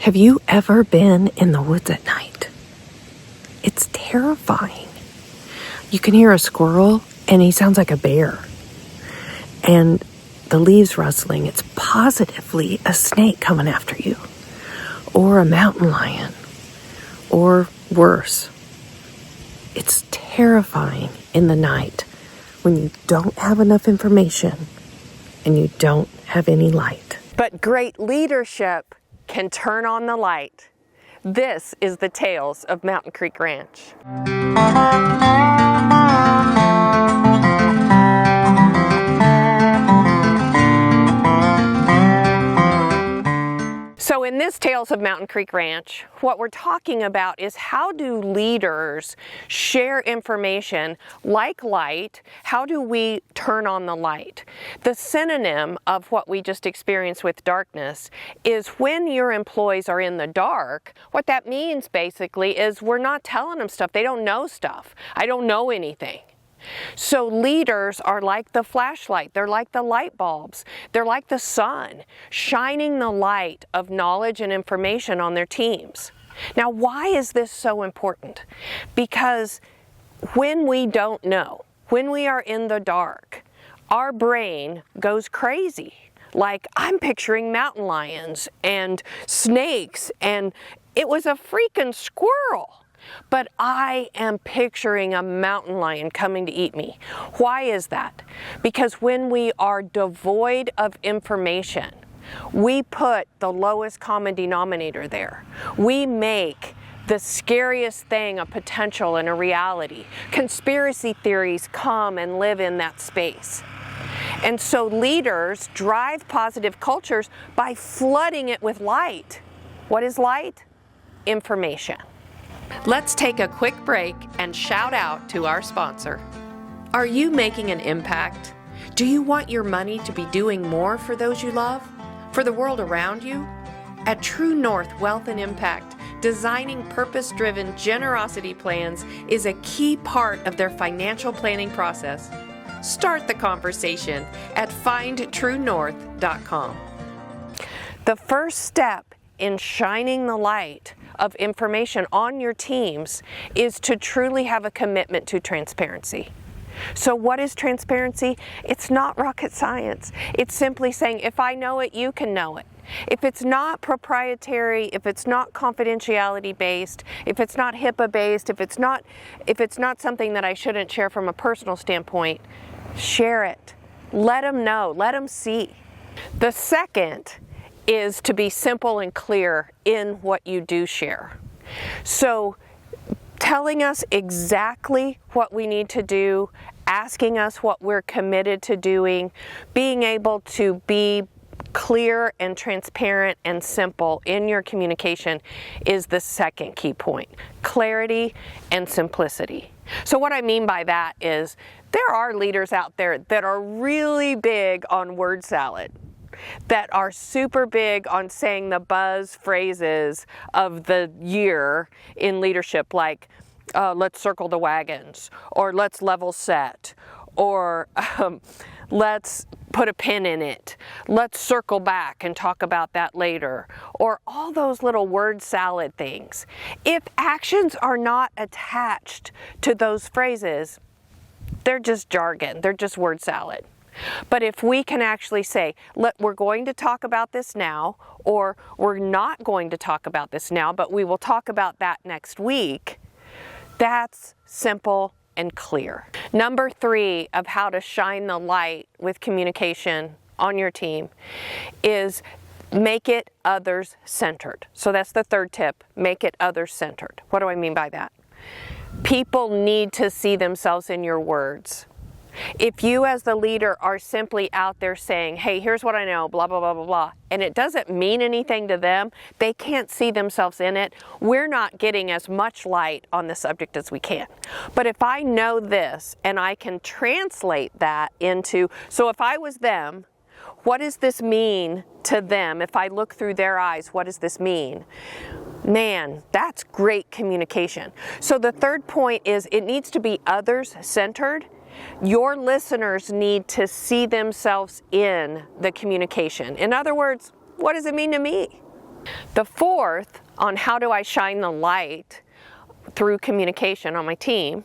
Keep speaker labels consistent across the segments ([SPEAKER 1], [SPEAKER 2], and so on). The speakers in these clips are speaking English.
[SPEAKER 1] Have you ever been in the woods at night? It's terrifying. You can hear a squirrel, and he sounds like a bear. And the leaves rustling, it's positively a snake coming after you. Or a mountain lion. Or worse. It's terrifying in the night when you don't have enough information and you don't have any light.
[SPEAKER 2] But great leadership can turn on the light. This is the Tales of Mountain Creek Ranch. So in this Tales of Mountain Creek Ranch, what we're talking about is how do leaders share information like light? How do we turn on the light? The synonym of what we just experienced with darkness is when your employees are in the dark, what that means basically is we're not telling them stuff. They don't know stuff. I don't know anything. So leaders are like the flashlight, they're like the light bulbs, they're like the sun, shining the light of knowledge and information on their teams. Now, why is this so important? Because when we don't know, when we are in the dark, our brain goes crazy. Like, I'm picturing mountain lions and snakes, and it was a freaking squirrel. But I am picturing a mountain lion coming to eat me. Why is that? Because when we are devoid of information, we put the lowest common denominator there. We make the scariest thing a potential and a reality. Conspiracy theories come and live in that space. And so leaders drive positive cultures by flooding it with light. What is light? Information. Let's take a quick break and shout out to our sponsor. Are you making an impact? Do you want your money to be doing more for those you love? For the world around you? At TrueNorth Wealth and Impact, designing purpose-driven generosity plans is a key part of their financial planning process. Start the conversation at findtruenorth.com. The first step in shining the light of information on your teams is to truly have a commitment to transparency. So what is transparency? It's not rocket science. It's simply saying, if I know it, you can know it. If it's not proprietary, if it's not confidentiality based, if it's not HIPAA based, if it's not something that I shouldn't share from a personal standpoint, share it. Let them know, let them see. The second is to be simple and clear in what you do share. So telling us exactly what we need to do, asking us what we're committed to doing, being able to be clear and transparent and simple in your communication is the second key point. Clarity and simplicity. So what I mean by that is there are leaders out there that are really big on word salad, that are super big on saying the buzz phrases of the year in leadership, like let's circle the wagons, or let's level set, or let's put a pin in it, let's circle back and talk about that later, or all those little word salad things. If actions are not attached to those phrases, they're just jargon, they're just word salad. But if we can actually say, we're going to talk about this now, or we're not going to talk about this now, but we will talk about that next week, that's simple and clear. Number 3 of how to shine the light with communication on your team is make it others-centered. So that's the third tip, make it others-centered. What do I mean by that? People need to see themselves in your words. If you as the leader are simply out there saying, hey, here's what I know, blah, blah, blah, blah, blah, and it doesn't mean anything to them, they can't see themselves in it, we're not getting as much light on the subject as we can. But if I know this and I can translate that into, so if I was them, what does this mean to them? If I look through their eyes, what does this mean? Man, that's great communication. So the third point is it needs to be others-centered. Your listeners need to see themselves in the communication. In other words, what does it mean to me? The fourth, on how do I shine the light through communication on my team,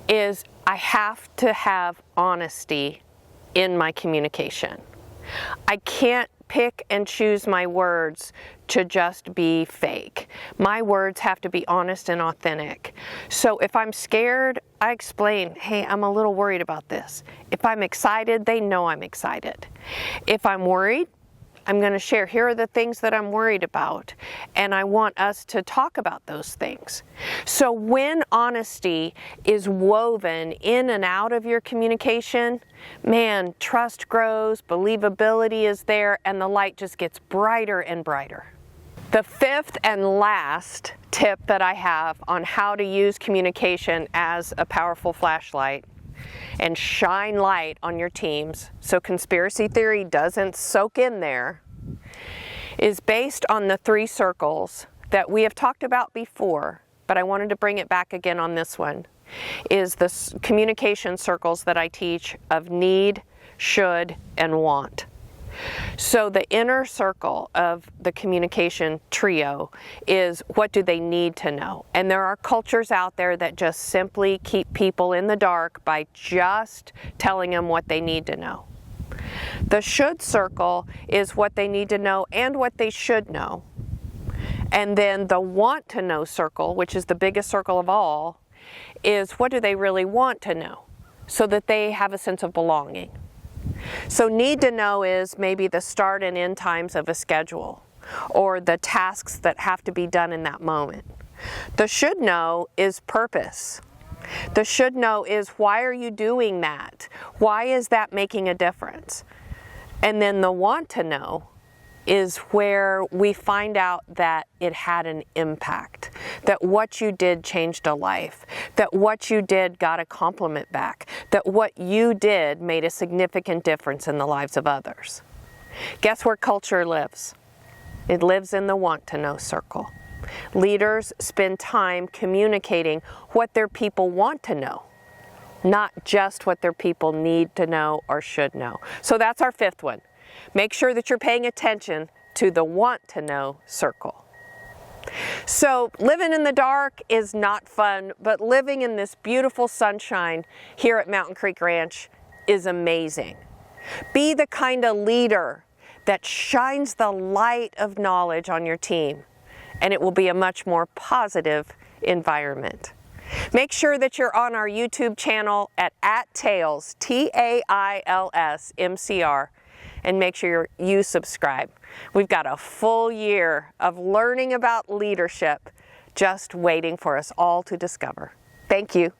[SPEAKER 2] is I have to have honesty in my communication. I can't pick and choose my words to just be fake. My words have to be honest and authentic. So if I'm scared, I explain, hey, I'm a little worried about this. If I'm excited, they know I'm excited. If I'm worried, I'm going to share, here are the things that I'm worried about, and I want us to talk about those things. So when honesty is woven in and out of your communication, man, trust grows, believability is there, and the light just gets brighter and brighter. The fifth and last tip that I have on how to use communication as a powerful flashlight and shine light on your teams so conspiracy theory doesn't soak in there is based on the 3 circles that we have talked about before, but I wanted to bring it back again on this one, is the communication circles that I teach of need, should, and want. So the inner circle of the communication trio is what do they need to know? And there are cultures out there that just simply keep people in the dark by just telling them what they need to know. The should circle is what they need to know and what they should know. And then the want to know circle, which is the biggest circle of all, is what do they really want to know so that they have a sense of belonging. So need to know is maybe the start and end times of a schedule or the tasks that have to be done in that moment. The should know is purpose. The should know is why are you doing that? Why is that making a difference? And then the want to know is where we find out that it had an impact, that what you did changed a life, that what you did got a compliment back, that what you did made a significant difference in the lives of others. Guess where culture lives? It lives in the want to know circle. Leaders spend time communicating what their people want to know, not just what their people need to know or should know. So that's our 5th one. Make sure that you're paying attention to the want to know circle. So living in the dark is not fun, but living in this beautiful sunshine here at Mountain Creek Ranch is amazing. Be the kind of leader that shines the light of knowledge on your team, and it will be a much more positive environment. Make sure that you're on our YouTube channel at @Tails, Tails MCR, and make sure you subscribe. We've got a full year of learning about leadership just waiting for us all to discover. Thank you.